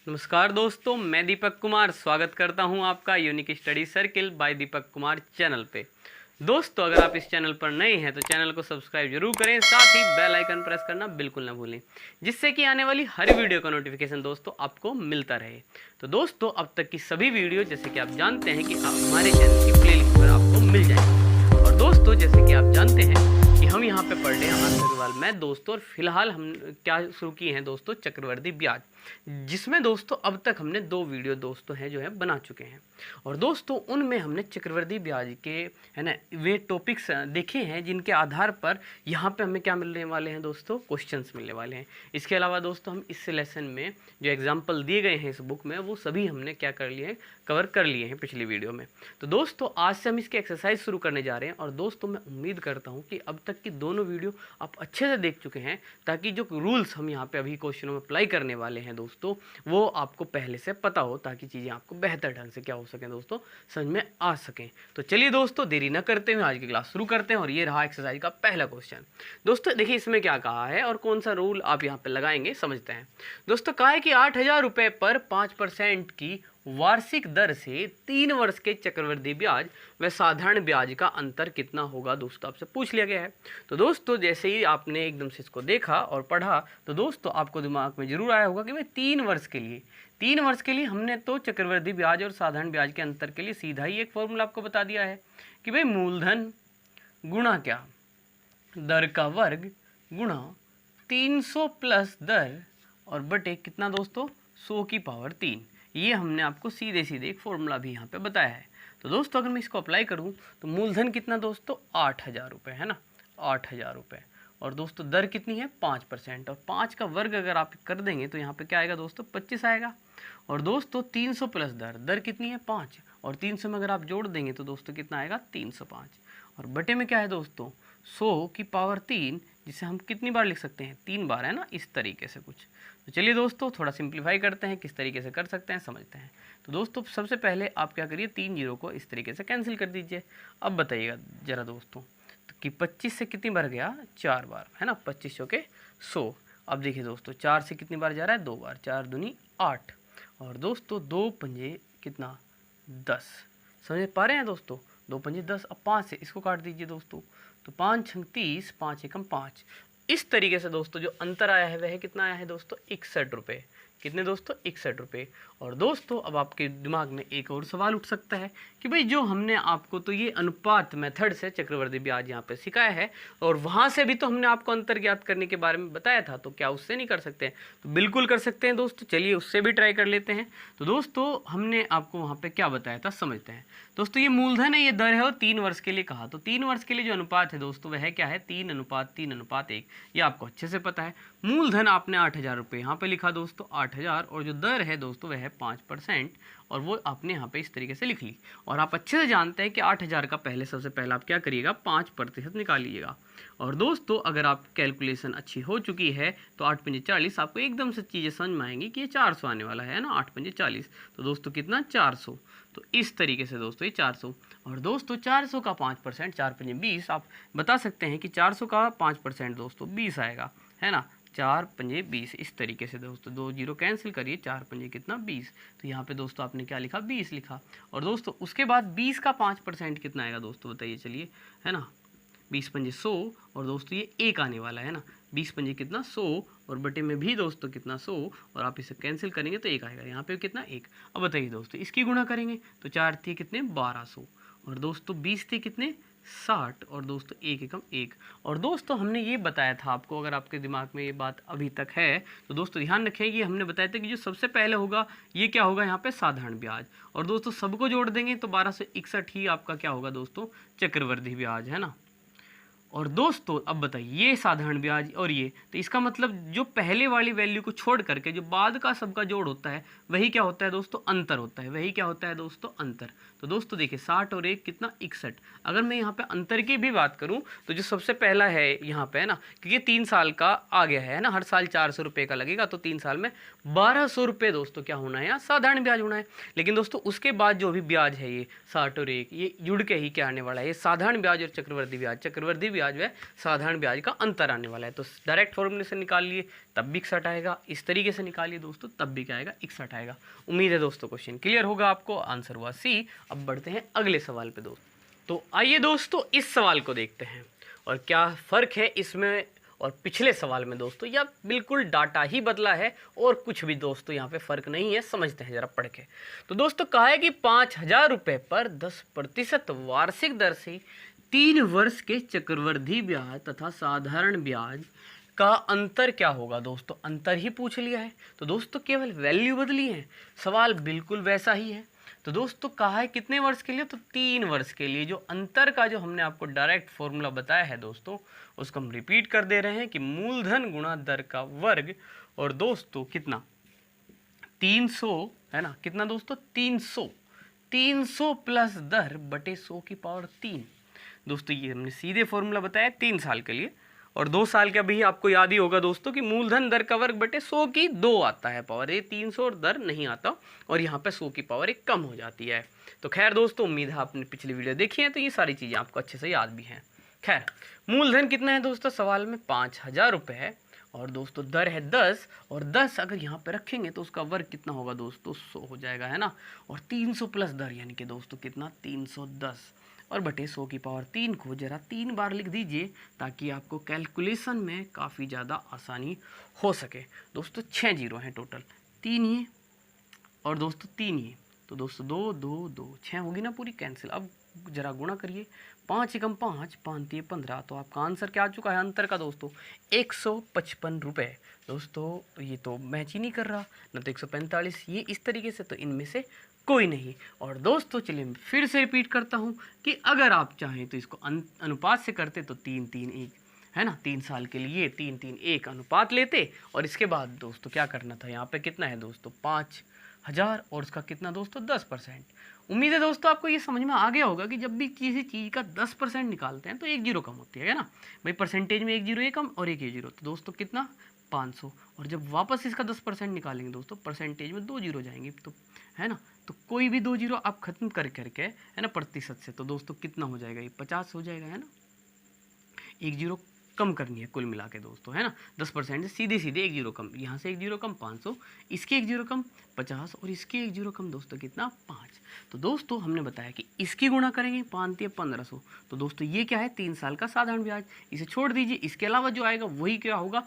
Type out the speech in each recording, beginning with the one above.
नमस्कार दोस्तों, मैं दीपक कुमार स्वागत करता हूं आपका unique study circle bye Deepak Kumar channel पे। दोस्तों, अगर आप इस चैनल पर नए हैं तो चैनल को सब्सक्राइब जरूर करें, साथ ही बेल आइकन प्रेस करना बिल्कुल ना भूलें, जिससे कि आने वाली हर वीडियो का नोटिफिकेशन दोस्तों आपको मिलता रहे। तो दोस्तों, अब तक की सभी वीडियो जैसे कि आप जानते हैं कि हमारे चैनल की प्लेलिस्ट पर आपको मिल जाएंगे। और दोस्तों, जैसे कि आप जानते हैं कि हम यहाँ पे पढ़ रहे हैं आंसर सवाल में दोस्तों, और फिलहाल हम क्या शुरू किए हैं दोस्तों, चक्रवर्ती ब्याज, जिसमें दोस्तों अब तक हमने 2 वीडियो दोस्तों हैं जो है बना चुके हैं। और दोस्तों उनमें हमने चक्रवर्ती ब्याज के है ना वे टॉपिक्स देखे हैं जिनके आधार पर यहाँ पे हमें क्या मिलने वाले हैं दोस्तों, क्वेश्चंस मिलने वाले हैं। इसके अलावा दोस्तों हम इस लेसन में जो एग्जाम्पल दिए गए हैं इस बुक में वो सभी हमने क्या कर लिए हैं, कवर कर लिए हैं पिछली वीडियो में। तो दोस्तों आज से हम इसकी एक्सरसाइज शुरू करने जा रहे हैं। और दोस्तों मैं उम्मीद करता हूँ कि अब तक की दोनों वीडियो आप अच्छे से देख चुके हैं, ताकि जो रूल्स हम यहाँ पे अभी क्वेश्चनों में अप्लाई करने वाले हैं दोस्तों वो आपको पहले से पता हो, ताकि चीज़ें आपको बेहतर ढंग से क्या हो सकें दोस्तों, समझ में आ सकें। तो चलिए दोस्तों देरी न करते हुए आज की क्लास शुरू करते हैं। और ये रहा एक्सरसाइज का पहला क्वेश्चन। दोस्तों देखिए इसमें क्या कहा है और कौन सा रूल आप यहाँ पे लगाएंगे, समझते हैं। दोस्तों कहा है कि 8,000 रुपये पर 5% की वार्षिक दर से 3 वर्ष के चक्रवृद्धि ब्याज व साधारण ब्याज का अंतर कितना होगा, दोस्तों आपसे पूछ लिया गया है। तो दोस्तों जैसे ही आपने एकदम से इसको देखा और पढ़ा तो दोस्तों आपको दिमाग में जरूर आया होगा कि भाई 3 वर्ष के लिए हमने तो चक्रवृद्धि ब्याज और साधारण ब्याज के अंतर के लिए सीधा ही एक फॉर्मूला आपको बता दिया है कि भाई मूलधन गुणा क्या, दर का वर्ग गुणा 300 प्लस दर और बटे कितना दोस्तों, 100 की पावर 3। ये हमने आपको सीधे सीधे एक फॉर्मूला भी यहाँ पे बताया है। तो दोस्तों अगर मैं इसको अप्लाई करूँ तो मूलधन कितना दोस्तों, 8,000 रुपये है ना, 8,000 रुपये। और दोस्तों दर कितनी है, 5%। और 5 का वर्ग अगर आप कर देंगे तो यहाँ पे क्या आएगा दोस्तों, 25 आएगा। और दोस्तों 300 प्लस दर कितनी है, 5। और 300 में अगर आप जोड़ देंगे तो दोस्तों कितना आएगा, 305। और बटे में क्या है दोस्तों, 100 की पावर 3, जिसे हम कितनी बार लिख सकते हैं, 3 बार है ना, इस तरीके से कुछ। तो चलिए दोस्तों थोड़ा सिंप्लीफाई करते हैं, किस तरीके से कर सकते हैं समझते हैं। तो दोस्तों सबसे पहले आप क्या करिए, 3 जीरो को इस तरीके से कैंसिल कर दीजिए। अब बताइएगा जरा दोस्तों तो कि 25 से कितनी बार गया, 4 बार है ना, 25 चौके 100। अब देखिए दोस्तों 4 से कितनी बार जा रहा है, 2 बार, 4 दूनी 8। और दोस्तों 2 पंजे कितना, 10। समझ पा रहे हैं दोस्तों, 2 पंजे 10। अब 5 से इसको काट दीजिए दोस्तों, तो 5 छंग 30, 5 एकम 5। इस तरीके से दोस्तों जो अंतर आया है वह कितना आया है दोस्तों, 61 रुपये। कितने दोस्तों, 61 रुपये। और दोस्तों अब आपके दिमाग में एक और सवाल उठ सकता है कि भाई जो हमने आपको तो ये अनुपात मेथड से चक्रवृद्धि ब्याज यहाँ पे सिखाया है और वहाँ से भी तो हमने आपको अंतर ज्ञात करने के बारे में बताया था, तो क्या उससे नहीं कर सकते हैं? तो बिल्कुल कर सकते हैं दोस्तों, चलिए उससे भी ट्राई कर लेते हैं। तो दोस्तों हमने आपको वहाँ पर क्या बताया था समझते हैं। दोस्तों ये मूलधन है, ये दर है और 3 वर्ष के लिए कहा। तो 3 वर्ष के लिए जो अनुपात है दोस्तों वह क्या है, 3:3:1। ये आपको अच्छे से पता है। मूलधन आपने 8,000 रुपये यहाँ पे लिखा दोस्तों, 8,000। और जो दर है दोस्तों वह है 5%, और वो आपने यहाँ पे इस तरीके से लिख ली। और आप अच्छे से जानते हैं कि 8,000 का पहले सबसे पहले आप क्या करिएगा, 5% निकाल लीजिएगा। और दोस्तों अगर आप कैलकुलेशन अच्छी हो चुकी है तो 8 पंजे 40, आपको एकदम से चीज़ें समझ में आएंगी कि ये 400 आने वाला है ना, 8 पंजे 40। तो दोस्तों कितना, 400। तो इस तरीके से दोस्तों ये 400। और दोस्तों 400 का 5%, 4 पंजे 20। आप बता सकते हैं कि 400 का 5% दोस्तों 20 आएगा, है ना, 4 पंजे 20। इस तरीके से दोस्तों 2 जीरो कैंसिल करिए, 4 पंजे कितना, 20। तो यहाँ पे दोस्तों आपने क्या लिखा, 20 लिखा। और दोस्तों उसके बाद 20 का 5% कितना आएगा दोस्तों, बताइए चलिए, है ना, 20 पंजे 100। और दोस्तों ये 1 आने वाला है ना, 20 पंजे कितना, 100। और बटे में भी दोस्तों कितना, 100। और आप इसे कैंसिल करेंगे तो 1 आएगा, यहाँ पे कितना, 1। अब बताइए दोस्तों इसकी गुणा करेंगे तो 4 थी कितने, 1200। और दोस्तों 20 थी कितने, 60। और दोस्तों 1 एकम 1। और दोस्तों हमने ये बताया था आपको, अगर आपके दिमाग में ये बात अभी तक है तो दोस्तों ध्यान रखें, ये हमने बताया था कि जो सबसे पहले होगा ये क्या होगा, यहाँ पे साधारण ब्याज। और दोस्तों सबको जोड़ देंगे तो 1261 ही आपका क्या होगा दोस्तों, चक्रवृद्धि ब्याज, है ना। और दोस्तों अब बताइए ये साधारण ब्याज और ये, तो इसका मतलब जो पहले वाली वैल्यू को छोड़ करके जो बाद का सबका जोड़ होता है वही क्या होता है दोस्तों, अंतर होता है। वही क्या होता है दोस्तों, अंतर। तो दोस्तों देखिए 60 और 1 कितना, 61। अगर मैं यहाँ पे अंतर की भी बात करूँ तो जो सबसे पहला है यहाँ पे है ना, क्योंकि 3 साल का आ गया है ना, हर साल 400 रुपये का लगेगा, तो 3 साल में 1200 रुपये दोस्तों क्या होना है, यहाँ साधारण ब्याज होना है। लेकिन दोस्तों उसके बाद जो भी ब्याज है ये 60 और 1, ये जुड़ के ही क्या आने वाला है, ये साधारण ब्याज और चक्रवृद्धि ब्याज ब्याज व साधारण ब्याज का अंतर आने वाला है। तो डायरेक्ट फॉर्मूले से निकाल लिए तब भी 61 आएगा, इस तरीके से निकालिए दोस्तों तब भी क्या आएगा 61 आएगा। उम्मीद है दोस्तों क्वेश्चन क्लियर होगा आपको। आंसर हुआ सी। अब बढ़ते हैं अगले सवाल पे दोस्तों। तो आइए दोस्तों इस सवाल को देखते हैं और क्या फ़र्क है इसमें और पिछले सवाल में दोस्तों, या बिल्कुल डाटा ही बदला है और कुछ भी दोस्तों यहाँ पे फ़र्क नहीं है। समझते हैं ज़रा पढ़ के। तो दोस्तों कहा है कि 5,000 रुपये पर 10% वार्षिक दर से 3 वर्ष के चक्रवृद्धि ब्याज तथा साधारण ब्याज का अंतर क्या होगा। दोस्तों अंतर ही पूछ लिया है तो दोस्तों केवल वैल्यू बदली है, सवाल बिल्कुल वैसा ही है। तो दोस्तों कहा है कितने वर्ष के लिए, तो 3 वर्ष के लिए। जो अंतर का जो हमने आपको डायरेक्ट फॉर्मूला बताया है दोस्तों, उसको हम रिपीट कर दे रहे हैं कि मूलधन गुणा दर का वर्ग, और दोस्तों कितना 300 है ना, कितना दोस्तों 300 प्लस दर बटे 100 की पावर 3। दोस्तों ये हमने सीधे फॉर्मूला बताया 3 साल के लिए, और 2 साल का भी आपको याद ही होगा दोस्तों कि मूलधन दर का वर्ग बटे 100 की 2 आता है पावर, ये 300 और दर नहीं आता, और यहाँ पे 100 की पावर 1 कम हो जाती है। तो खैर दोस्तों उम्मीद है आपने पिछली वीडियो देखी है तो ये सारी चीज़ें आपको अच्छे से याद भी हैं। खैर मूलधन कितना है दोस्तों सवाल में 5,000 रुपये है, और दोस्तों दर है 10, और 10 अगर यहाँ पे रखेंगे तो उसका वर्ग कितना होगा दोस्तों 100 हो जाएगा है ना, और 300 प्लस दर यानी कि दोस्तों कितना 310 और बटे 100 की पावर 3 को जरा 3 बार लिख दीजिए ताकि आपको कैलकुलेशन में काफ़ी ज़्यादा आसानी हो सके। दोस्तों 6 जीरो हैं टोटल, 3 ये और दोस्तों 3 ये, तो दोस्तों 2 2 2 6 होगी ना पूरी कैंसिल। अब जरा गुणा करिए, 5 एकम 5 5 3 15, तो आपका आंसर क्या आ चुका है अंतर का दोस्तों 155 रुपये। दोस्तों ये तो मैच ही नहीं कर रहा, न तो 145 ये इस तरीके से, तो इनमें से कोई नहीं। और दोस्तों चलिए फिर से रिपीट करता हूँ कि अगर आप चाहें तो इसको अनुपात से करते तो 3 3 1 है ना, 3 साल के लिए 3 3 1 अनुपात लेते, और इसके बाद दोस्तों क्या करना था, यहाँ पे कितना है दोस्तों 5,000 और उसका कितना दोस्तों 10%। उम्मीद है दोस्तों आपको ये समझ में आ गया होगा कि जब भी किसी चीज़ का 10% निकालते हैं तो 1 जीरो कम होती है ना भाई, परसेंटेज में 1 जीरो ये कम और 1 ये जीरो, तो दोस्तों कितना 500, और जब वापस इसका 10% निकालेंगे दोस्तों परसेंटेज में 2 जीरो जाएंगे, तो है ना, तो कोई भी 2 जीरो आप खत्म करके है ना प्रतिशत से, तो दोस्तों कितना हो जाएगा ये 50 हो जाएगा है ना, 1 जीरो कम करनी है कुल मिला के दोस्तों है ना, 10% से सीधे सीधे 1 जीरो कम, यहाँ से 1 जीरो कम 500, इसके 1 जीरो कम 50 और इसके 1 जीरो कम दोस्तों कितना 5। तो दोस्तों हमने बताया कि इसकी गुणा करेंगे 5 1500, तो दोस्तों ये क्या है 3 साल का साधारण ब्याज, इसे छोड़ दीजिए, इसके अलावा जो आएगा वही क्या होगा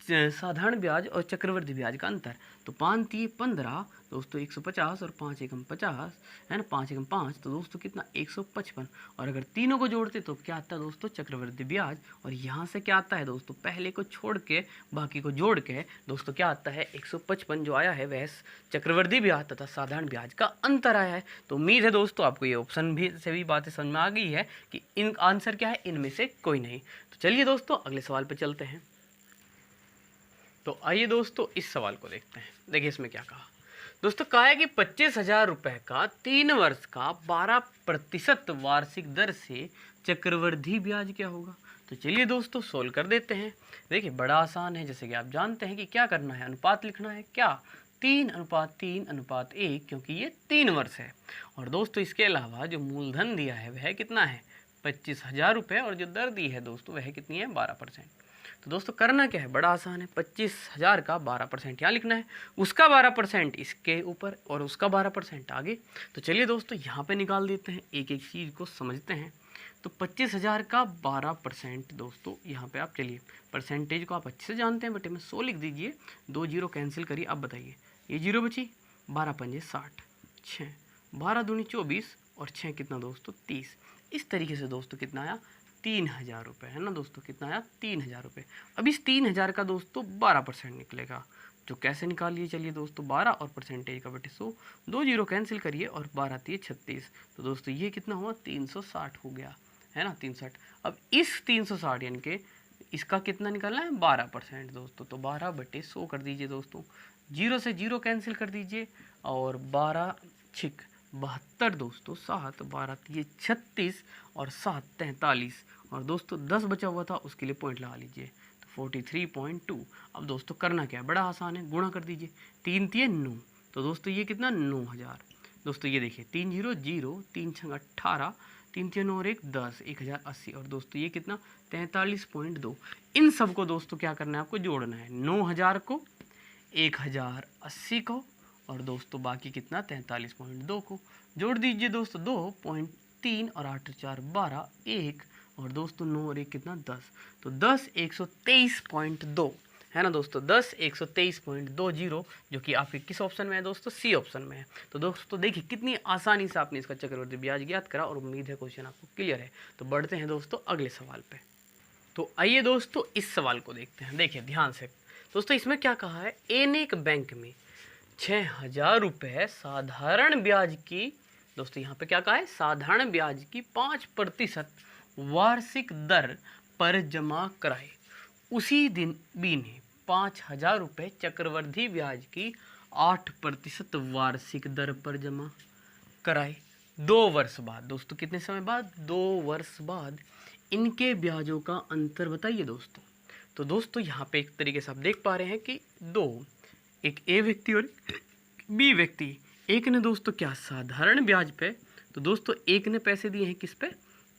साधारण ब्याज और चक्रवृद्धि ब्याज का अंतर। तो 5 3 15 दोस्तों 150 और 5 एकम 50 है ना, 5 एकम 5, तो दोस्तों कितना 155, और अगर तीनों को जोड़ते तो क्या आता है दोस्तों चक्रवृद्धि ब्याज, और यहाँ से क्या आता है दोस्तों पहले को छोड़ के बाकी को जोड़ के दोस्तों क्या आता है 155 जो आया है वह चक्रवृद्धि ब्याज तथा साधारण ब्याज का अंतर आया है। तो उम्मीद है दोस्तों आपको ये ऑप्शन भी से भी बातें समझ में आ गई है कि इन आंसर क्या है, इनमें से कोई नहीं। तो चलिए दोस्तों अगले सवाल पर चलते हैं। तो आइए दोस्तों इस सवाल को देखते हैं। देखिए इसमें क्या कहा दोस्तों, कहा है कि 25,000 रुपये का 3 वर्ष का 12% वार्षिक दर से चक्रवृद्धि ब्याज क्या होगा। तो चलिए दोस्तों सोल्व कर देते हैं। देखिए बड़ा आसान है, जैसे कि आप जानते हैं कि क्या करना है, अनुपात लिखना है, क्या 3:3:1, क्योंकि ये 3 वर्ष है। और दोस्तों इसके अलावा जो मूलधन दिया है वह कितना है 25,000 रुपये, और जो दर दी है दोस्तों वह कितनी है 12%। तो दोस्तों करना क्या है, बड़ा आसान है, 25,000 का 12% यहाँ लिखना है, उसका 12% इसके ऊपर और उसका 12% आगे। तो चलिए दोस्तों यहाँ पे निकाल देते हैं, एक एक चीज़ को समझते हैं। तो 25,000 का 12% दोस्तों यहाँ पे आप चलिए परसेंटेज को आप अच्छे से जानते हैं, बटे में 100 लिख दीजिए, 2 जीरो कैंसिल करिए। अब बताइए ये जीरो बची, 12 पंजे 60, 6 12 दूनी 24 और 6 कितना दोस्तों 30। इस तरीके से दोस्तों कितना आया 3,000 रुपये है ना दोस्तों, कितना आया 3,000 रुपये। अब इस 3,000 का दोस्तों 12% निकलेगा, जो कैसे निकालिए चलिए दोस्तों 12 और परसेंटेज का बटे 100, 2 जीरो कैंसिल करिए और 12 3 36, तो दोस्तों ये कितना हुआ 360 हो गया है ना 360। अब इस 360 यानी कि इसका कितना निकालना है 12% दोस्तों, तो 12 बटे 100 कर दीजिए दोस्तों, जीरो से जीरो कैंसिल कर दीजिए और 12 छिक 72 दोस्तों, 7 12 ये 36 और 7 43, और दोस्तों 10 बचा हुआ था उसके लिए पॉइंट लगा लीजिए, तो 43.2। अब दोस्तों करना क्या है, बड़ा आसान है, गुणा कर दीजिए, 3 3 9, तो दोस्तों ये कितना 9,000। दोस्तों ये देखिए 3 0 0 3 6 18, 3 3 और 1 10, 1080 और दोस्तों ये कितना 43.2। इन सबको दोस्तों क्या करना है, आपको जोड़ना है 9000 को 1080 को और दोस्तों बाकी कितना 43.2 को जोड़ दीजिए दोस्तों। 2.3 और 8 4 12 1 और दोस्तों 9 और 1 कितना 10, तो 10 123.2 है ना दोस्तों, 10 123.20 जो कि आपके किस ऑप्शन में है दोस्तों, सी ऑप्शन में है। तो दोस्तों देखिए कितनी आसानी से आपने इसका चक्रवृद्धि ब्याज ज्ञात करा और उम्मीद है क्वेश्चन आपको क्लियर है। तो बढ़ते हैं दोस्तों अगले सवाल पे। तो आइए दोस्तों इस सवाल को देखते हैं। देखिए ध्यान से दोस्तों, इसमें क्या कहा है, ए ने एक बैंक में 6000 रुपये साधारण ब्याज की, दोस्तों यहाँ पे क्या कहा है, साधारण ब्याज की 5% वार्षिक दर पर जमा कराए। उसी दिन बी ने 5000 रुपये चक्रवृद्धि ब्याज की 8% वार्षिक दर पर जमा कराए। 2 वर्ष बाद दोस्तों, कितने समय बाद, 2 वर्ष बाद इनके ब्याजों का अंतर बताइए दोस्तों। तो दोस्तों यहाँ पे एक तरीके से आप देख पा रहे हैं कि एक ए व्यक्ति और बी व्यक्ति, एक ने दोस्तों क्या साधारण ब्याज पे, तो दोस्तों एक ने पैसे दिए हैं किस पे,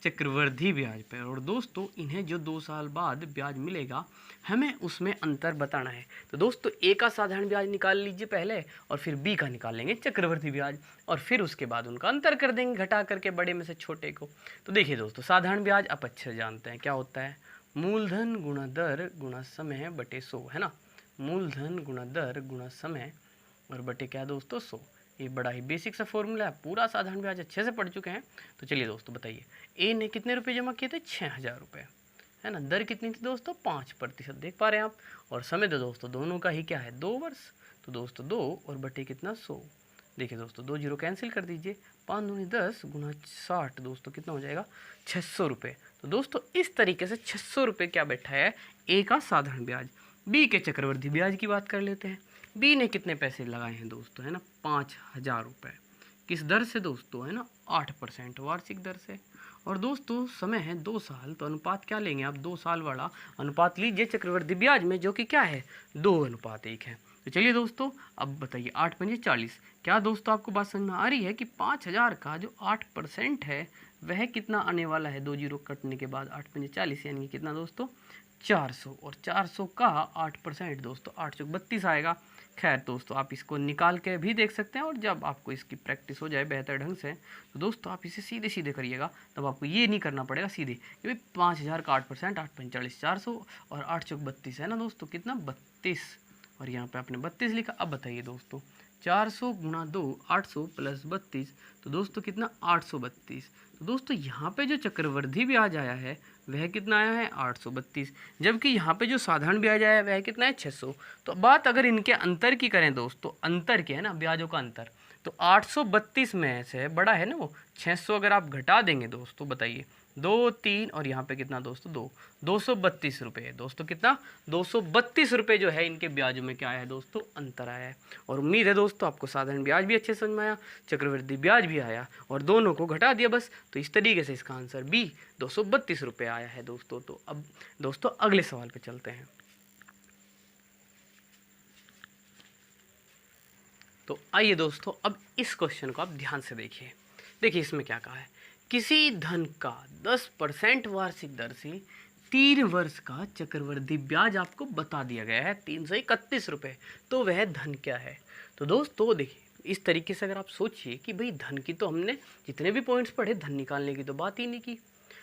चक्रवृद्धि ब्याज पे, और दोस्तों इन्हें जो 2 साल बाद ब्याज मिलेगा हमें उसमें अंतर बताना है। तो दोस्तों ए का साधारण ब्याज निकाल लीजिए पहले और फिर बी का निकालेंगे चक्रवृद्धि ब्याज और फिर उसके बाद उनका अंतर कर देंगे घटा करके बड़े में से छोटे को। तो देखिए दोस्तों साधारण ब्याज आप अच्छे जानते हैं क्या होता है, मूलधन गुणा दर गुणा समय बटे 100 है ना, मूलधन गुणा दर गुणा समय और बटे क्या दोस्तों 100। ये बड़ा ही बेसिक सा फॉर्मूला है, पूरा साधारण ब्याज अच्छे से पढ़ चुके हैं। तो चलिए दोस्तों बताइए, ए ने कितने रुपए जमा किए थे, 6000 रुपये है ना, दर कितनी थी दोस्तों 5%, देख पा रहे हैं आप, और समय तो दोस्तों दोनों का ही क्या है 2 वर्ष, तो दोस्तों 2 और बटे कितना 100। देखिए दोस्तों 2 जीरो कैंसिल कर दीजिए, 5 दूनी 10 गुना 60 दोस्तों कितना हो जाएगा 600 रुपये। तो दोस्तों इस तरीके से 600 रुपये क्या बैठा है ए का साधारण ब्याज। बी के चक्रवृद्धि ब्याज की बात कर लेते हैं। बी ने कितने पैसे लगाए हैं दोस्तों, है ना 5000 रुपये, किस दर से दोस्तों, है ना 8% वार्षिक दर से, और दोस्तों समय है 2 साल, तो अनुपात क्या लेंगे आप, 2 साल वाला अनुपात लीजिए चक्रवृद्धि ब्याज में जो कि क्या है 2:1 है। तो चलिए दोस्तों अब बताइए 8 पंजे 40, क्या दोस्तों आपको बात समझ में आ रही है कि 5000 का जो 8% है वह कितना आने वाला है, 2 जीरो कटने के बाद 8 पंजे 40 यानी कि कितना दोस्तों 400, और 400 का 8% दोस्तों 8 चौक 32 आएगा। खैर दोस्तों आप इसको निकाल के भी देख सकते हैं और जब आपको इसकी प्रैक्टिस हो जाए बेहतर ढंग से तो दोस्तों आप इसे सीधे सीधे करिएगा, तब आपको ये नहीं करना पड़ेगा सीधे, क्योंकि 5000 का 8% 8 पंजे 40 400 और 8 चौक 32 है ना दोस्तों कितना 32, और यहाँ पे आपने 32 लिखा। अब बताइए दोस्तों 400 गुणा 2 800 प्लस 32, तो दोस्तों कितना 832। तो दोस्तों यहाँ पे जो चक्रवृद्धि ब्याज आया है वह कितना आया है 832, जबकि यहाँ पे जो साधारण ब्याज आया है वह कितना है 600। तो बात अगर इनके अंतर की करें दोस्तों, अंतर क्या है ना ब्याजों का अंतर, तो 832 में से बड़ा है ना वो 600, अगर आप घटा देंगे दोस्तों बताइए 2 3 और यहाँ पे कितना दोस्तों 232 रुपये, दोस्तों कितना 232 रुपये जो है इनके ब्याजों में क्या आया है दोस्तों अंतर आया है। और उम्मीद है दोस्तों आपको साधारण ब्याज भी अच्छे समझ में आया, चक्रवृद्धि ब्याज भी आया और दोनों को घटा दिया बस। तो इस तरीके से इसका आंसर बी 232 रुपये आया है दोस्तों। तो अब दोस्तों अगले सवाल पे चलते हैं। तो आइए दोस्तों अब इस क्वेश्चन को आप ध्यान से देखिए। देखिए इसमें क्या कहा है, किसी धन का 10% वार्षिक दर से 3 वर्ष का चक्रवृद्धि ब्याज आपको बता दिया गया है 331 रुपये, तो वह धन क्या है। तो दोस्तों देखिए इस तरीके से अगर आप सोचिए कि भाई धन की तो हमने जितने भी पॉइंट्स पढ़े, धन निकालने की तो बात ही नहीं की,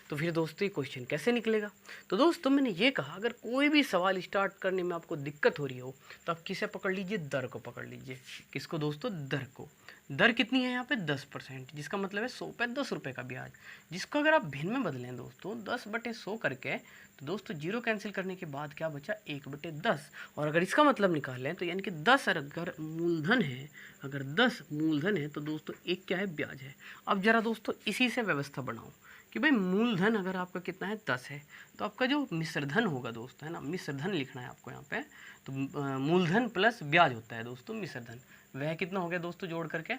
तो फिर दोस्तों ये क्वेश्चन कैसे निकलेगा। तो दोस्तों मैंने ये कहा अगर कोई भी सवाल स्टार्ट करने में आपको दिक्कत हो रही हो तो आप किसे पकड़ लीजिए, दर को पकड़ लीजिए। किसको दोस्तों, दर को। दर कितनी है यहाँ पे 10%, जिसका मतलब है 100 पे 10 रुपये का ब्याज, जिसको अगर आप भिन्न में बदलें दोस्तों 10/100 करके, तो दोस्तों जीरो कैंसिल करने के बाद क्या बचा 1/10, और अगर इसका मतलब निकालें तो यानी कि 10 अगर मूलधन है, अगर 10 मूलधन है तो दोस्तों एक क्या है ब्याज है। अब जरा दोस्तों इसी से व्यवस्था बनाओ कि भाई मूलधन अगर आपका कितना है 10 है, तो आपका जो मिश्रधन होगा दोस्तों, है ना, मिश्रधन लिखना है आपको यहाँ पे, तो मूलधन प्लस ब्याज होता है दोस्तों मिश्रधन, वह कितना हो गया दोस्तों जोड़ करके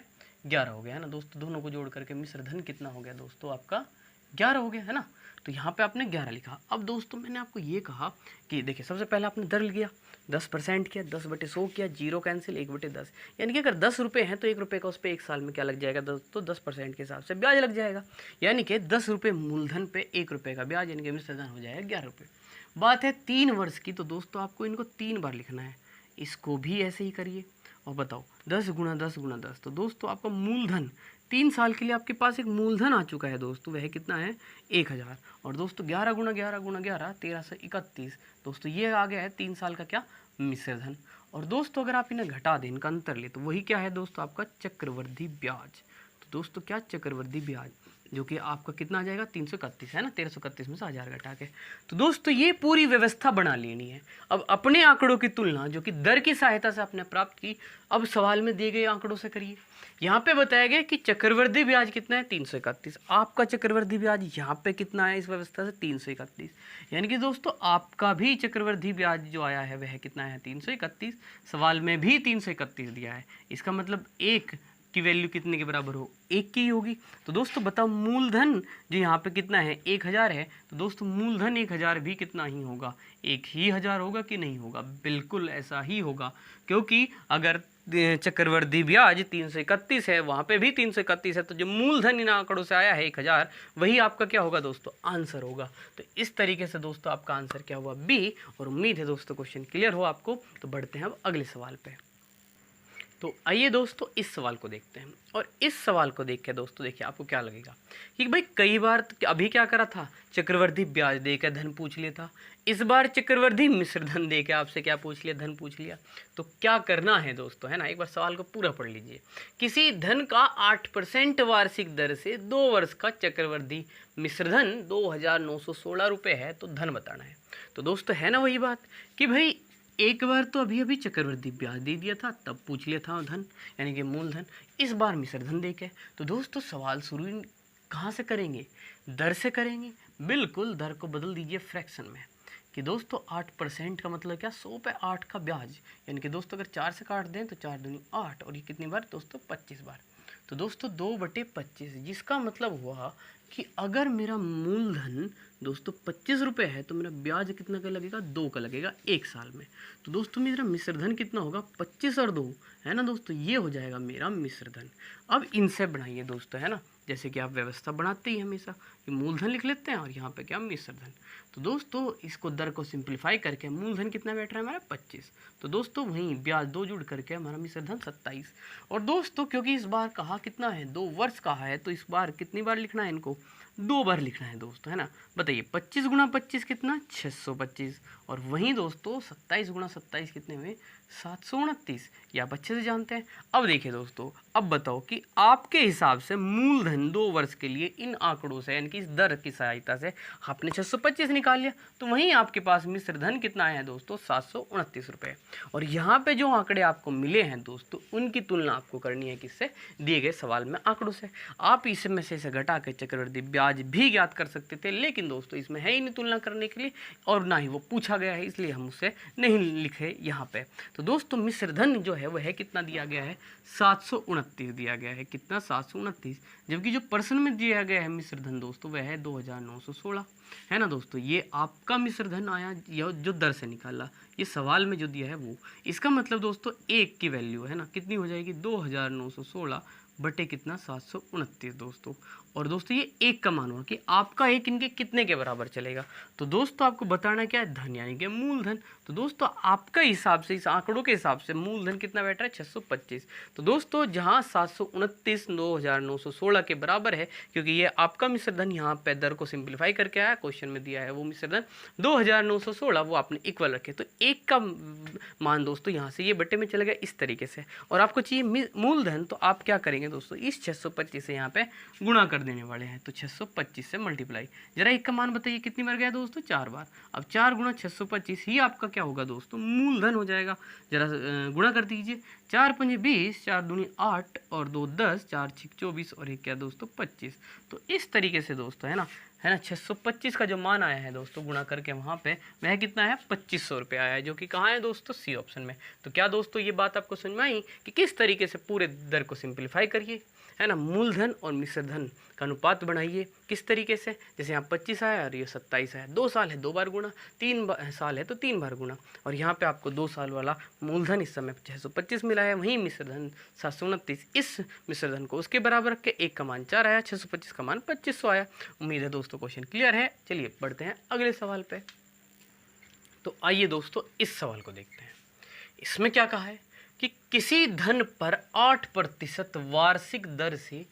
11 हो गया, है ना दोस्तों, दोनों को जोड़ करके मिश्रधन कितना हो गया दोस्तों आपका 11 हो गया, है ना। तो यहाँ पे आपने 11 लिखा। अब दोस्तों मैंने आपको ये कहा कि देखिए सबसे पहले आपने दर लिया, 10% किया, 10/100 किया, 0 कैंसिल, 1/10। यानी कि अगर 10 रुपये हैं तो 1 रुपये का उस पर 1 साल में क्या लग जाएगा दोस्तों, 10% के हिसाब से ब्याज लग जाएगा। यानी कि 10 रुपये मूलधन पे 1 रुपये का ब्याज, यानी कि मिश्रधन हो जाएगा 11 रुपये। बात है 3 वर्ष की, तो दोस्तों आपको इनको 3 बार लिखना है। इसको भी ऐसे ही करिए और बताओ 10 गुणा 10 गुणा 10। तो दोस्तों आपका मूलधन 3 साल के लिए आपके पास एक मूलधन आ चुका है दोस्तों, वह कितना है 1000। और दोस्तों 11 गुणा 11 गुणा 11 1331। दोस्तों ये आ गया है 3 साल का क्या, मिश्रधन। और दोस्तों अगर आप इन्हें घटा दें, इनका अंतर ले, तो वही क्या है दोस्तों, आपका चक्रवृद्धि ब्याज। तो दोस्तों क्या, चक्रवृद्धि ब्याज, जो कि आपका कितना आ जाएगा 331 है ना, 1331 में से 1000 घटा के। तो दोस्तों ये पूरी व्यवस्था बना लेनी है। अब अपने आंकड़ों की तुलना जो कि दर की सहायता से आपने प्राप्त की, अब सवाल में दिए गए आंकड़ों से करिए। यहाँ पे बताया गया कि चक्रवृद्धि ब्याज कितना है 331। आपका चक्रवृद्धि ब्याज यहाँ पे कितना है इस व्यवस्था से 331। यानी कि दोस्तों आपका भी चक्रवृद्धि ब्याज जो आया है वह कितना है 331। सवाल में भी 331 दिया है। इसका मतलब 1 की वैल्यू कितने के बराबर हो, 1 की होगी। तो दोस्तों बताओ मूलधन जो यहाँ पे कितना है 1000 है, तो दोस्तों मूलधन 1000 भी कितना ही होगा, 1000 होगा कि नहीं होगा, बिल्कुल ऐसा ही होगा। क्योंकि अगर चक्रवृद्धि ब्याज 331 है, वहाँ पे भी 331 है, तो जो मूलधन इन आंकड़ों से आया है 1000, वही आपका क्या होगा दोस्तों, आंसर होगा। तो इस तरीके से दोस्तों आपका आंसर क्या हुआ, बी। और उम्मीद है दोस्तों क्वेश्चन क्लियर हो आपको। तो बढ़ते हैं अब अगले सवाल पे। तो आइए दोस्तों इस सवाल को देखते हैं। और इस सवाल को देख के दोस्तों देखिए आपको क्या लगेगा कि भाई कई बार अभी क्या करा था, चक्रवृद्धि ब्याज दे के धन पूछ लिया था। इस बार चक्रवृद्धि मिश्र धन दे के आपसे क्या पूछ लिया, धन पूछ लिया। तो क्या करना है दोस्तों, है ना, एक बार सवाल को पूरा पढ़ लीजिए। किसी धन का 8% वार्षिक दर से 2 वर्ष का चक्रवृद्धि मिश्रधन 2916 रुपये है, तो धन बताना है। तो दोस्तों है ना वही बात कि भाई एक बार तो अभी अभी चक्रवृद्धि ब्याज दे दिया था, तब पूछ लिया था धन, यानी कि मूलधन। इस बार मिश्रधन दे के, तो दोस्तों सवाल शुरू कहाँ से करेंगे, दर से करेंगे। बिल्कुल दर को बदल दीजिए फ्रैक्शन में कि दोस्तों 8% का मतलब क्या, 100 पे 8 का ब्याज। यानी कि दोस्तों अगर 4 से काट दें तो 4 दूनी 8, और ये कितनी बार दोस्तों 25 बार। तो दोस्तों 2/25, जिसका मतलब हुआ कि अगर मेरा मूलधन दोस्तों 25 रुपये है, तो मेरा ब्याज कितना का लगेगा, 2 का लगेगा 1 साल में। तो दोस्तों मेरा मिश्रधन कितना होगा, 25 और 2, है ना दोस्तों, ये हो जाएगा मेरा मिश्रधन। अब इनसे बनाइए दोस्तों, है ना, जैसे कि आप व्यवस्था बनाते ही हमेशा कि मूलधन लिख लेते हैं और यहाँ पे क्या, मिश्रधन। तो दोस्तों इसको दर को सिंप्लीफाई करके मूलधन कितना बैठ रहा है हमारा 25। तो दोस्तों वहीं ब्याज 2 जुड़ करके हमारा मिश्रधन 27। और दोस्तों क्योंकि इस बार कहा कितना है, 2 वर्ष कहा है, तो इस बार कितनी बार लिखना है इनको, 2 बार लिखना है दोस्तों, है ना। बताइए 25 गुणा 25 कितना, 625। और वहीं दोस्तों 27 गुणा 27 कितने हुए, 729। ये आप अच्छे से जानते हैं। अब देखिए दोस्तों, अब बताओ कि आपके हिसाब से मूलधन 2 वर्ष के लिए इन आंकड़ों से, यानी कि इस दर की सहायता से आपने 625 निकाल लिया, तो वहीं आपके पास मिश्रधन कितना है दोस्तों, 729 रुपये। और यहाँ पे जो आंकड़े आपको मिले हैं दोस्तों, उनकी तुलना आपको करनी है किससे, दिए गए सवाल में आंकड़ों से। आप इसमें से इसे घटा के चक्रवृद्धि ब्याज भी ज्ञात कर सकते थे, लेकिन दोस्तों इसमें है ही नहीं तुलना करने के लिए, और ना ही वो पूछा गया है, इसलिए हम उसे नहीं लिखे यहाँ पे। तो दोस्तों मिश्रधन जो है वह कितना दिया गया है, 729 दिया गया है, कितना 729। जबकि जो प्रश्न में दिया गया है मिश्रधन दोस्तों वह है 2916, है ना दोस्तों। ये आपका मिश्रधन आया, यह जो दर से निकाला, ये सवाल में जो दिया है वो। इसका मतलब दोस्तों 1 की वैल्यू है ना, कितनी हो जाएगी, 2916 बटे कितना, 729 दोस्तों। और दोस्तों ये 1 का मान हुआ कि आपका 1 इनके कितने के बराबर चलेगा। तो दोस्तों आपको बताना क्या है, धन यानी कि मूलधन। तो दोस्तों आपका हिसाब से, इस आंकड़ों के हिसाब से मूलधन कितना बैठ रहा है, 625। तो दोस्तों जहां 729 2916 के बराबर है, क्योंकि ये आपका मिश्रधन यहाँ पे दर को सिंप्लीफाई करके आया, क्वेश्चन में दिया है वो मिश्रधन 2916, वो आपने इक्वल रखे। तो 1 का मान दोस्तों यहाँ से ये बटे में चले गया इस तरीके से। और आपको चाहिए मूलधन, तो आप क्या करेंगे दोस्तों, इस 625 से यहाँ पे गुणा कर देने वाले हैं। तो 625 से मल्टीप्लाई, जरा 1 का मान बताइए कितनी बार गया दोस्तों, 4 बार। अब 4 गुणा 625 ही आपका क्या होगा दोस्तों, मूलधन हो जाएगा। जरा गुणा कर दीजिए, 4 पंजे 20, 4 दूनी 8 और 2 10, 4 6 24 और 1 क्या दोस्तों 25। तो इस तरीके से दोस्तों, है ना, है ना। 625 का जो मान आया है दोस्तों गुणा करके वहाँ पे वह कितना है 2500 रुपये आया है, जो कि कहाँ है दोस्तों सी ऑप्शन में। तो क्या दोस्तों ये बात आपको समझ में आई कि किस तरीके से पूरे दर को सिंप्लीफाई करिए, है ना। मूलधन और मिश्र धन का अनुपात बढ़ाइए किस तरीके से, जैसे यहाँ 25 आया और ये 27 आया, 2 साल है 2 बार गुणा, 3 साल है तो 3 बार गुणा। और यहाँ पे आपको 2 साल वाला मूलधन इस समय 625 मिला है, वहीं मिश्र धन 729, इस मिश्र धन को उसके बराबर रख के 1 का मान 4 आया, 625 का मान 2500 आया। उम्मीद है दोस्तों क्वेश्चन क्लियर है। चलिए बढ़ते हैं अगले सवाल पे। तो आइए दोस्तों इस सवाल को देखते हैं। इसमें क्या कहा है कि किसी धन पर 8% वार्षिक दर से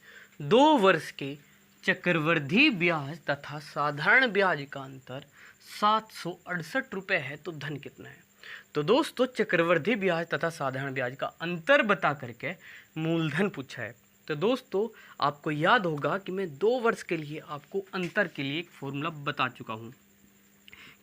2 वर्ष के चक्रवृद्धि ब्याज तथा साधारण ब्याज का अंतर 768 रुपये है, तो धन कितना है। तो दोस्तों चक्रवृद्धि ब्याज तथा साधारण ब्याज का अंतर बता करके मूलधन पूछा है। तो दोस्तों आपको याद होगा कि मैं 2 वर्ष के लिए आपको अंतर के लिए एक फॉर्मूला बता चुका हूँ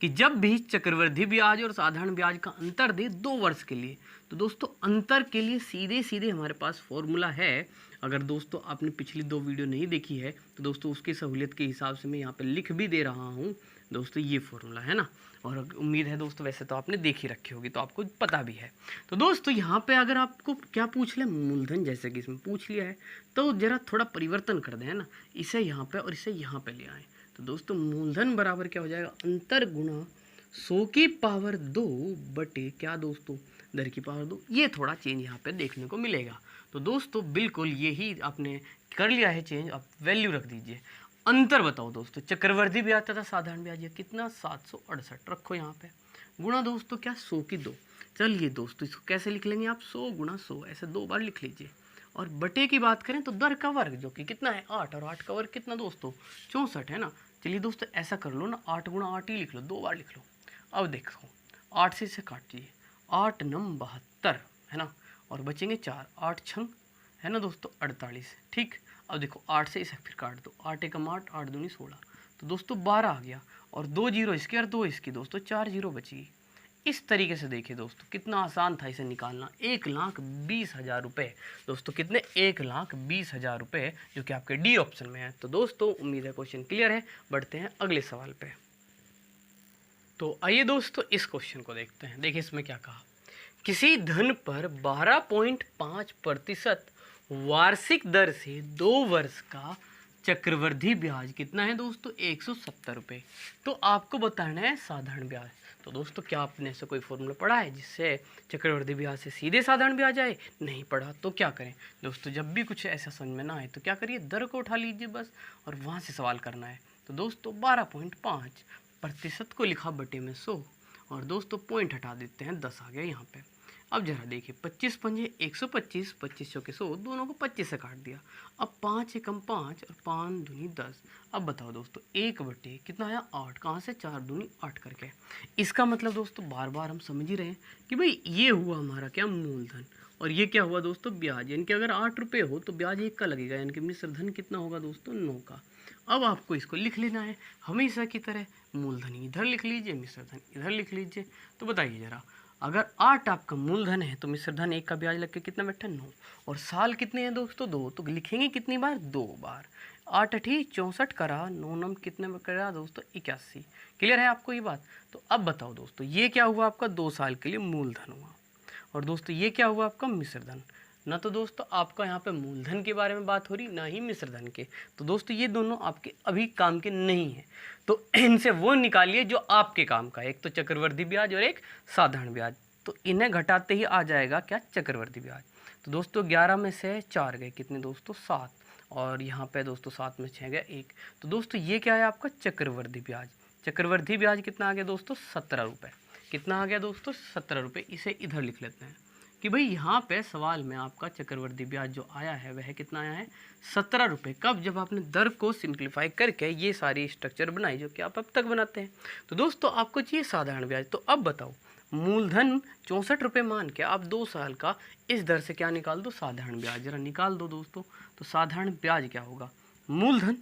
कि जब भी चक्रवृद्धि ब्याज और साधारण ब्याज का अंतर दे 2 वर्ष के लिए, तो दोस्तों अंतर के लिए सीधे सीधे हमारे पास फॉर्मूला है। अगर दोस्तों आपने पिछली 2 वीडियो नहीं देखी है तो दोस्तों उसकी सहूलियत के हिसाब से मैं यहाँ पे लिख भी दे रहा हूँ दोस्तों, ये फॉर्मूला है ना। और उम्मीद है दोस्तों वैसे तो आपने देखी रखी होगी तो आपको पता भी है। तो दोस्तों यहाँ पे अगर आपको क्या पूछ ले मूलधन, जैसे कि इसमें पूछ लिया है, तो जरा थोड़ा परिवर्तन कर दें, है ना। इसे यहाँ पे और इसे यहाँ पे ले आए। तो दोस्तों मूलधन बराबर क्या हो जाएगा, अंतर गुणा 100 की पावर 2 बटे क्या दोस्तों दर की पावर 2। ये थोड़ा चेंज यहाँ पे देखने को मिलेगा। तो दोस्तों बिल्कुल यही आपने कर लिया है चेंज, आप वैल्यू रख दीजिए। अंतर बताओ दोस्तों, चक्रवृद्धि ब्याज तथा साधारण ब्याज है कितना 768 रखो यहाँ पे, गुणा दोस्तों क्या 100 की 2। चलिए दोस्तों इसको कैसे लिख लेंगे आप, 100 गुणा 100 ऐसे 2 बार लिख लीजिए। और बटे की बात करें तो दर का वर्ग जो कि कितना है 8, और 8 का वर्ग कितना दोस्तों 64 है ना। चलिए दोस्तों ऐसा कर लो ना, 8 गुणा 8 ही लिख लो, 2 बार लिख लो। अब देखो 8 से इसे काटिए, 8 नम 72 है ना, और बचेंगे 4, 8 छंग है ना दोस्तों 48। ठीक, अब देखो 8 से इसे फिर काट दो, 8 एकम 8, 8 दूनी 16, तो दोस्तों 12 आ गया, और 2 जीरो इसके और 2 इसकी दोस्तों 4 जीरो बची। इस तरीके से देखिए दोस्तों कितना आसान था इसे निकालना। 1,20,000 रुपये दोस्तों, कितने 1,20,000 रुपये, जो कि आपके डी ऑप्शन में है। तो दोस्तों उम्मीद है क्वेश्चन क्लियर है। बढ़ते हैं अगले सवाल पे। तो आइए दोस्तों इस क्वेश्चन को देखते हैं। देखिए इसमें क्या कहा, किसी धन पर 12.5% वार्षिक दर से 2 वर्ष का चक्रवृद्धि ब्याज कितना है दोस्तों 170 रुपये। तो आपको बताना है साधारण ब्याज। तो दोस्तों क्या आपने ऐसा कोई फॉर्मूला पढ़ा है जिससे चक्रवृद्धि ब्याज से सीधे साधारण ब्याज आए? नहीं पढ़ा। तो क्या करें दोस्तों, जब भी कुछ ऐसा समझ में ना आए तो क्या करिए, दर को उठा लीजिए बस, और वहाँ से सवाल करना है। तो दोस्तों 12.5% को लिखा बटे में 100, और दोस्तों पॉइंट हटा देते हैं, 10 आ गया यहाँ पे। अब जरा देखिए 25 पंजे 125, 25 के 100, दोनों को 25 से काट दिया। अब 5 एकम 5 और 5 दूनी 10। अब बताओ दोस्तों 1 बटे कितना आया 8, कहाँ से 4 दूनी 8 करके। इसका मतलब दोस्तों बार बार हम समझ ही रहे हैं कि भाई ये हुआ हमारा क्या मूलधन, और ये क्या हुआ दोस्तों ब्याज। यानी कि अगर 8 रुपये हो तो ब्याज 1 का लगेगा, यानी कि मिश्र धन कितना होगा दोस्तों 9 का। अब आपको इसको लिख लेना है हमेशा की तरह, मूलधन इधर लिख लीजिए, मिश्र धन इधर लिख लीजिए। तो बताइए जरा, अगर 8 आपका मूलधन है तो मिश्र धन 1 का ब्याज लग के कितना बैठा 9, और साल कितने हैं दोस्तों 2, तो लिखेंगे कितनी बार 2 बार। 8 अठी 64 करा, 9 नम कितने में करा दोस्तों 81। क्लियर है आपको ये बात। तो अब बताओ दोस्तों ये क्या हुआ आपका 2 साल के लिए मूलधन हुआ, और दोस्तों ये क्या हुआ आपका मिश्र धन। ना तो दोस्तों आपका यहाँ पे मूलधन के बारे में बात हो रही, ना ही मिश्र धन के। तो दोस्तों ये दोनों आपके अभी काम के नहीं हैं, तो इनसे वो निकालिए जो आपके काम का है, एक तो चक्रवृद्धि ब्याज और एक साधारण ब्याज। तो इन्हें घटाते ही आ जाएगा क्या चक्रवृद्धि ब्याज। तो दोस्तों 11 में से 4 गए कितने दोस्तों 7, और यहाँ पे दोस्तों 7 में 6 गया 1। तो दोस्तों ये क्या है आपका चक्रवृद्धि ब्याज। चक्रवृद्धि ब्याज कितना आ गया दोस्तों 17 रुपये। कितना आ गया दोस्तों 17 रुपये। इसे इधर लिख लेते हैं कि भाई यहाँ पे सवाल में आपका चक्रवृद्धि ब्याज जो आया है वह कितना आया है 17 रुपये। कब? जब आपने दर को सिंप्लीफाई करके ये सारी स्ट्रक्चर बनाई जो कि आप अब तक बनाते हैं। तो दोस्तों आपको चाहिए साधारण ब्याज। तो अब बताओ मूलधन 64 रुपये मान के आप 2 साल का इस दर से क्या निकाल दो साधारण ब्याज, जरा निकाल दो दोस्तों। तो साधारण ब्याज क्या होगा, मूलधन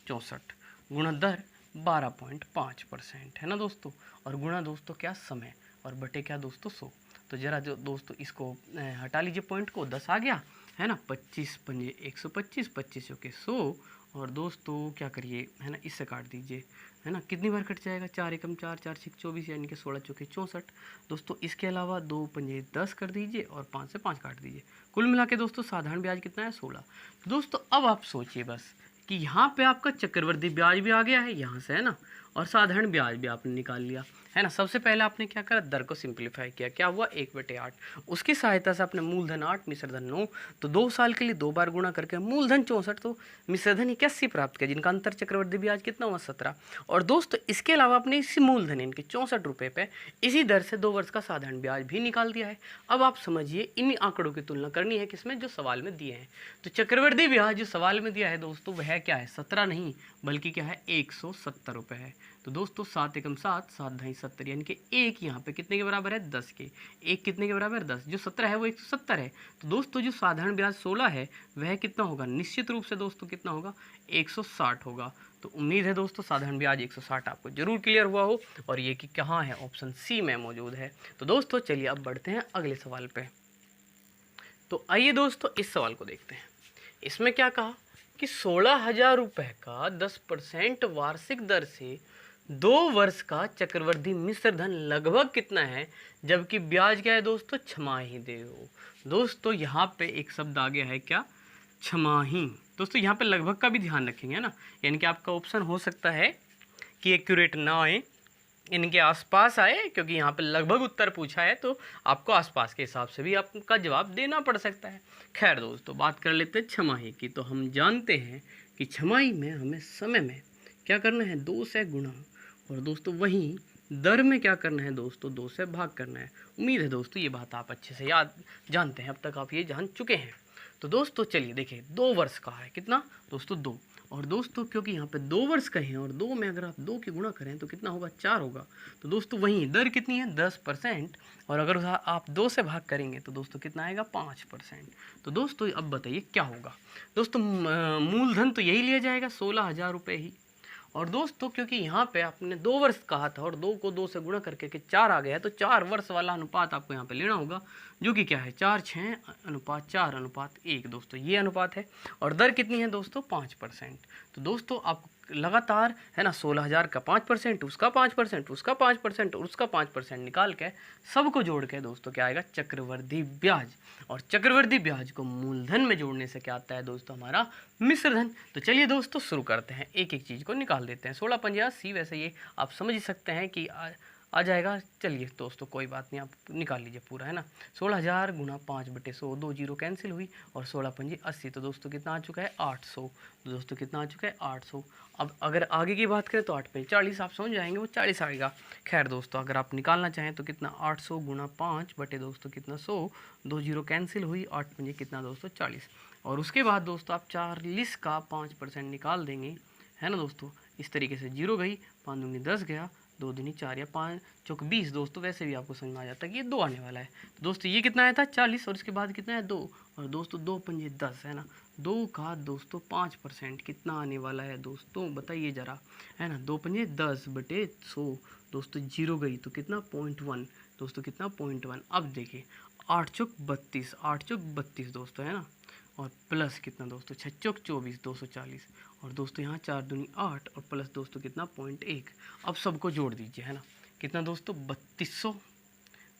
64 गुणा दर 12.5% है ना दोस्तों, और गुणा दोस्तों क्या समय, और बटे क्या दोस्तों 100। तो जरा जो दोस्तों इसको हटा लीजिए पॉइंट को, 10 आ गया है ना। 25 पंजे 125, 25 के 100, और दोस्तों क्या करिए, है ना, इससे काट दीजिए, है ना, कितनी बार कट जाएगा, 4 एकम 4, 4 छक 24, यानी कि 16 चौके 64। दोस्तों इसके अलावा 2 पंजे 10 कर दीजिए और 5 से 5 काट दीजिए। कुल मिला के दोस्तों साधारण ब्याज कितना है, 16। दोस्तों अब आप सोचिए बस कि यहाँ पे आपका चक्रवृद्धि ब्याज भी आ गया है यहाँ से, है ना, और साधारण ब्याज भी आपने निकाल लिया, है ना। सबसे पहले आपने क्या करा, दर को सिंप्लीफाई किया, क्या हुआ, 1/8। उसकी सहायता से आपने मूलधन 8 मिश्रधन 9, तो 2 साल के लिए 2 बार गुणा करके मूलधन 64 तो मिश्रधन 81 प्राप्त किया, जिनका अंतर चक्रवृद्धि ब्याज कितना हुआ, 17। और दोस्तों इसके अलावा आपने इसी मूलधन इनके 64 रुपये पे इसी दर से 2 वर्ष का साधारण ब्याज भी निकाल दिया है। अब आप समझिए इन आंकड़ों की तुलना करनी है किसमें, जो सवाल में दिए हैं। तो चक्रवृद्धि ब्याज जो सवाल में दिया है दोस्तों वह क्या है, 17 नहीं बल्कि क्या है, 170 रुपये है। तो दोस्तों 7 एकम 7, 7 ढाई 70, यानी कि एक यहाँ पे कितने के बराबर है, 10 के। एक कितने के बराबर है, 10। जो 17 है वो 170 है। तो दोस्तों जो साधारण ब्याज 16 है वह कितना होगा, निश्चित रूप से दोस्तों कितना होगा, 160 होगा। तो उम्मीद है दोस्तों साधारण ब्याज 160 आपको जरूर क्लियर हुआ हो, और ये कि कहाँ है, ऑप्शन सी में मौजूद है। तो दोस्तों चलिए अब बढ़ते हैं अगले सवाल पे। तो आइए दोस्तों इस सवाल को देखते हैं। इसमें क्या कहा कि 16,000 रुपये का 10% वार्षिक दर से 2 वर्ष का चक्रवृद्धि मिश्रधन लगभग कितना है, जबकि ब्याज क्या है दोस्तों, छमाही दे हो। दोस्तों यहाँ पे एक शब्द आ गया है क्या, छमाही। दोस्तों यहाँ पे लगभग का भी ध्यान रखेंगे, है ना, यानी कि आपका ऑप्शन हो सकता है कि एक्यूरेट ना आए, इनके आसपास आए, क्योंकि यहाँ पे लगभग उत्तर पूछा है तो आपको आसपास के हिसाब से भी आपका जवाब देना पड़ सकता है। खैर दोस्तों बात कर लेते हैं छमाही की। तो हम जानते हैं कि छमाही में हमें समय में क्या करना है, 2 से गुणा, और दोस्तों वहीं दर में क्या करना है दोस्तों, 2 से भाग करना है। उम्मीद है दोस्तों ये बात आप अच्छे से याद जानते हैं, अब तक आप ये जान चुके हैं। तो दोस्तों चलिए देखिए 2 वर्ष का है कितना दोस्तों, 2। और दोस्तों क्योंकि यहाँ पे 2 वर्ष का है और 2 में अगर आप 2 की गुणा करें तो कितना होगा, 4 होगा। तो दोस्तों वहीं दर कितनी है, 10%, और अगर आप 2 से भाग करेंगे तो दोस्तों कितना आएगा, 5%। तो दोस्तों अब बताइए क्या होगा। दोस्तों मूलधन तो यही लिया जाएगा, 16,000 रुपये ही। और दोस्तों क्योंकि यहाँ पे आपने 2 वर्ष कहा था और 2 को 2 से गुणा करके के 4 आ गया है, तो 4 वर्ष वाला अनुपात आपको यहाँ पे लेना होगा, जो कि क्या है, 4:6:4:1 दोस्तों ये अनुपात है। और दर कितनी है दोस्तों, 5%। तो दोस्तों आप लगातार, है ना, 16,000 का 5%, उसका 5%, उसका 5% और उसका 5% निकाल के सबको जोड़ के दोस्तों क्या आएगा, चक्रवृद्धि ब्याज। और चक्रवृद्धि ब्याज को मूलधन में जोड़ने से क्या आता है दोस्तों, हमारा मिश्रधन। तो चलिए दोस्तों शुरू करते हैं, एक एक चीज़ को निकाल देते हैं। 16 पंजा 80, वैसे ये आप समझ ही सकते हैं कि आ जाएगा। चलिए दोस्तों कोई बात नहीं, आप निकाल लीजिए पूरा, है ना। 16,000 गुना 5/100, 2 जीरो कैंसिल हुई, और 16 पंजे 80, तो दोस्तों कितना आ चुका है, 800। तो दोस्तों कितना आ चुका है, 800। अब अगर आगे की बात करें तो 8 पंजे 40, आप समझ जाएंगे वो 40 आएगा। खैर दोस्तों अगर आप निकालना चाहें तो कितना, 800 गुना 5 बटे दोस्तों कितना 100, 2 जीरो कैंसिल हुई, 8 पंजे कितना दोस्तों 40। और उसके बाद दोस्तों आप 40 का 5% निकाल देंगे, है ना दोस्तों, इस तरीके से 0 गई, 5 दूनी 10 गया, 2 दूनी 4 या 5 चौक 20। दोस्तों वैसे भी आपको समझ में आ जाता है कि ये 2 आने वाला है। तो दोस्तों ये कितना आया था, 40, और इसके बाद कितना है, 2, और दोस्तों 2 पंजे 10, है ना। 2 का दोस्तों 5% कितना आने वाला है दोस्तों, बताइए ज़रा, है ना। 2 पंजे 10/100, दोस्तों 0 गई तो कितना, 0.1, दोस्तों कितना, 0.1। अब देखिए 8 चौक 32, 8 चौक 32 दोस्तों, है ना, और प्लस कितना दोस्तों, 6 चौक 24, 240, और दोस्तों यहाँ 4 दूनी 8, और प्लस दोस्तों कितना, 0.1। अब सबको जोड़ दीजिए, है ना, कितना दोस्तों, 3200,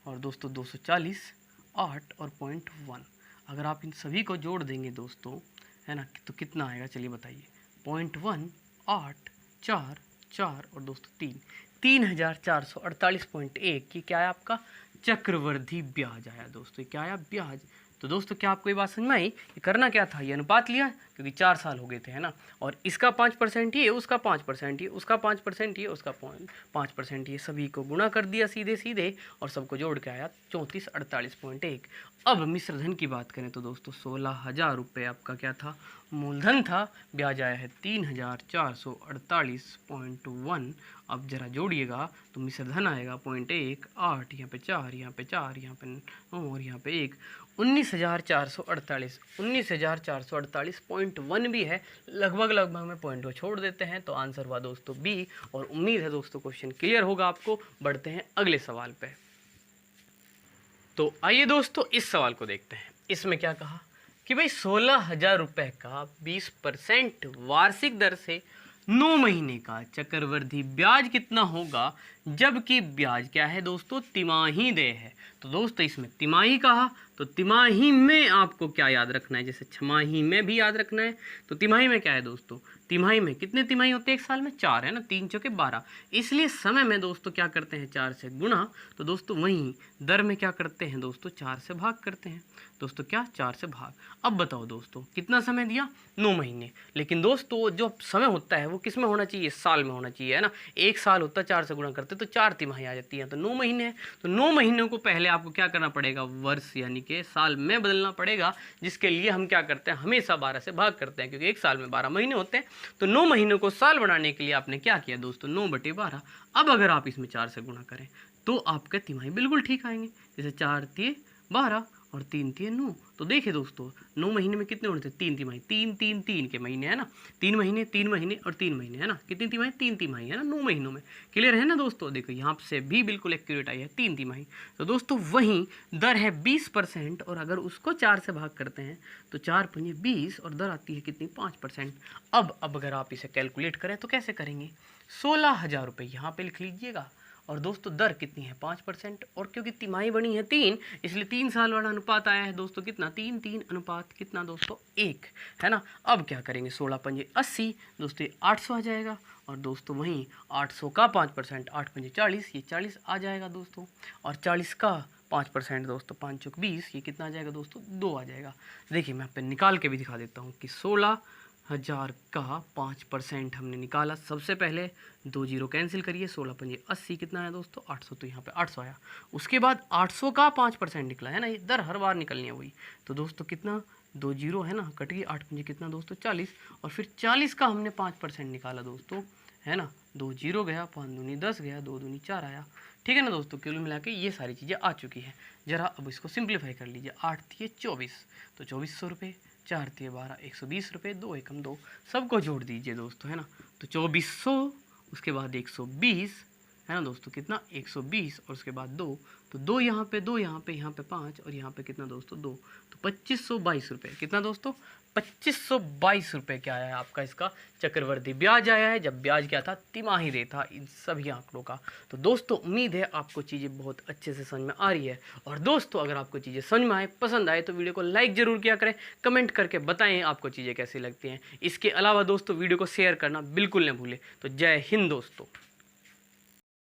और दोस्तों 240, 8 और 0.1। अगर आप इन सभी को जोड़ देंगे दोस्तों, है ना, तो कितना आएगा, चलिए बताइए, 0.1, 8, 4, 4 और दोस्तों 3, 3,448.1 की क्या है आपका चक्रवृद्धि ब्याज आया दोस्तों। क्या आया, ब्याज। तो दोस्तों क्या आपको ये बात समझ में आई कि करना क्या था, ये अनुपात लिया क्योंकि 4 साल हो गए थे, है ना, और इसका 5% ही, उसका 5% ही, उसका 5% ही, उसका 5% ही, सभी को गुणा कर दिया सीधे सीधे, और सबको जोड़ के आया 3448.1। अब मिश्रधन की बात करें तो दोस्तों 16,000 रुपये आपका क्या था, मूलधन था, ब्याज आया है 3,448.1। अब जरा जोड़िएगा तो मिश्रधन आएगा 0.1, 8, यहाँ पे 4, यहाँ पे 4, यहाँ पे 9 और यहाँ पे 1, 19,448, 19,448.1 भी है, लगभग लगभग में पॉइंट को छोड़ देते हैं, तो आंसर हुआ दोस्तों बी। और उम्मीद है दोस्तों क्वेश्चन क्लियर होगा आपको। बढ़ते हैं अगले सवाल पे। तो आइए दोस्तों इस सवाल को देखते हैं। इसमें क्या कहा कि भाई 16,000 रुपये का 20% वार्षिक दर से 9 महीने का चक्रवृद्धि ब्याज कितना होगा, जबकि ब्याज क्या है दोस्तों, तिमाही देय है। तो दोस्तों इसमें तिमाही कहा तो तिमाही में आपको क्या याद रखना है, जैसे छमाही में भी याद रखना है। तो तिमाही में क्या है दोस्तों, तिमाही में कितने तिमाही होते हैं एक साल में, 4 है ना, 3 चौके 12। इसलिए समय में दोस्तों क्या करते हैं, 4 से गुणा। तो दोस्तों वहीं दर में क्या करते हैं दोस्तों, 4 से भाग करते हैं दोस्तों, क्या 4 से भाग। अब बताओ दोस्तों कितना समय दिया, 9 महीने। लेकिन दोस्तों जो समय होता है वो किस में होना चाहिए, साल में होना चाहिए, है ना। एक साल होता है 4 से गुणा करते तो 4 तिमाही आ जाती है, तो 9 महीने है। तो 9 महीनों को पहले आपको क्या करना पड़ेगा, वर्ष यानी कि साल में बदलना पड़ेगा, जिसके लिए हम क्या करते हैं, हमेशा 12 से भाग करते हैं, क्योंकि एक साल में 12 महीने होते हैं। तो 9 महीनों को साल बनाने के लिए आपने क्या किया दोस्तों, 9/12। अब अगर आप इसमें 4 से गुणा करें तो आपके तिमाही बिल्कुल ठीक आएंगे, जैसे 4 तिये 12 और 3 तिये 9। तो देखिए दोस्तों 9 महीने में कितने होने थे, 3 तिमाही, 3 के महीने, है ना। 3 महीने 3 महीने और 3 महीने, है ना। कितनी तिमाही, 3 तिमाही, है ना, 9 महीनों में। क्लियर है ना दोस्तों, देखो यहाँ से भी बिल्कुल एक्यूरेट आई है, 3 तिमाही। तो दोस्तों वहीं दर है 20%, और अगर उसको 4 से भाग करते हैं तो 4 पंजे 20 और दर आती है कितनी, 5%। अब अगर आप इसे कैलकुलेट करें तो कैसे करेंगे, 16,000 रुपये यहाँ पे लिख लीजिएगा, और दोस्तों दर कितनी है, 5%। और क्योंकि तिमाही बनी है 3, इसलिए 3 साल वाला अनुपात आया है दोस्तों कितना, 3 अनुपात कितना दोस्तों 1, है ना। अब क्या करेंगे, 16 पंजे 80 दोस्तों, 800 आ जाएगा। और दोस्तों वहीं 800 का 5%, 8 पंजे 40, ये 40 आ जाएगा दोस्तों। और 40 का 5% दोस्तों, 5 चौक 20, ये कितना आ जाएगा दोस्तों, 2 आ जाएगा। देखिए मैं आप पे निकाल के भी दिखा देता हूँ कि 16,000 का 5% हमने निकाला। सबसे पहले 2 जीरो कैंसिल करिए, 16 पंजे 80, कितना है दोस्तों 800, तो यहाँ पे 800 आया। उसके बाद 800 का 5% निकला, है ना, ये दर हर बार निकलनी है वही। तो दोस्तों कितना, 2 जीरो है ना, कट गई, 8 पंजे कितना दोस्तों 40, और फिर 40 का हमने 5% निकाला दोस्तों, है ना। 2 जीरो गया, 5 दूनी 10 गया, 2 दूनी 4 आया। ठीक है ना दोस्तों, कुल मिला के ये सारी चीज़ें आ चुकी हैं। जरा अब इसको सिंप्लीफाई कर लीजिए, 8 तिये 24, तो 2400 रुपये, 4 तिये 12, 120 रुपये, 2 एकम 2, सबको जोड़ दीजिए दोस्तों, है ना। तो 2400, उसके बाद 120, है ना दोस्तों, कितना 120, और उसके बाद 2, तो 2 यहाँ पे, 2 यहाँ पे, यहाँ पे 5, और यहाँ पे कितना दोस्तों 2, तो 2522 रुपये, कितना दोस्तों 2522 रुपये क्या आया है आपका, इसका चक्रवर्ती ब्याज आया है, जब ब्याज क्या था, तिमाही दे था इन सभी आंकड़ों का। तो दोस्तों उम्मीद है आपको चीज़ें बहुत अच्छे से समझ में आ रही है। और दोस्तों अगर आपको चीज़ें समझ में आए, पसंद आए, तो वीडियो को लाइक ज़रूर किया करें, कमेंट करके बताएं आपको चीज़ें कैसी लगती हैं। इसके अलावा दोस्तों वीडियो को शेयर करना बिल्कुल न भूलें। तो जय हिंद दोस्तों।